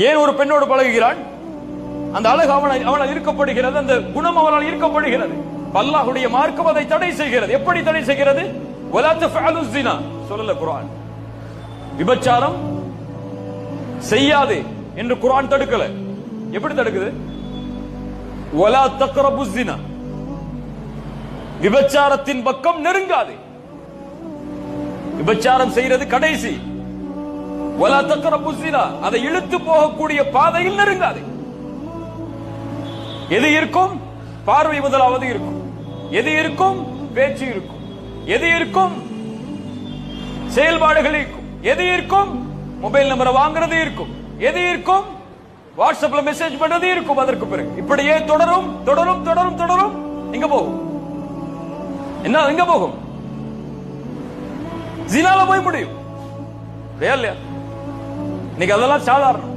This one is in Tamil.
ஏன் ஒரு பெண்ணோடு பழகுகிறான்? அந்த அழகு அவனால் ஈர்க்கப்படுகிறது, அந்த குணம் அவனால் ஈர்க்கப்படுகிறது. அல்லாஹ்வுடைய மார்க்கம் அதை தடை செய்கிறது. எப்படி தடை செய்கிறது? வலா தஃஅலு ஸினா சொல்லல குர்ஆன். விபச்சாரம் செய்யாதே என்று குர்ஆன் தடுக்கல. எப்படி தடுக்குது? வலா தக்ரபு ஸினா, விபச்சாரத்தின் பக்கம் நெருங்காதே. விபச்சாரம் செய்யறது கடைசி. வலா தக்ரபு ஸினா, அதை இழுத்து போகக்கூடிய பாதையில் நெருங்காதே. எது இருக்கும்? பார்வை முதலாவது இருக்கும். எது இருக்கும்? பேச்சு இருக்கும். எது இருக்கும்? செயல்பாடுகள் இருக்கும். எது இருக்கும்? மொபைல் நம்பரை வாங்குறது இருக்கும். எது இருக்கும்? வாட்ஸ்அப்ல மெசேஜ் பண்றது இருக்கும். அதற்கு பிறகு இப்படியே தொடரும் தொடரும் தொடரும் தொடரும். எங்க போகும்? என்ன எங்க போகும்? ஜினால போய் முடியும். இல்லையா? இன்னைக்கு அதெல்லாம் சாதாரணம்.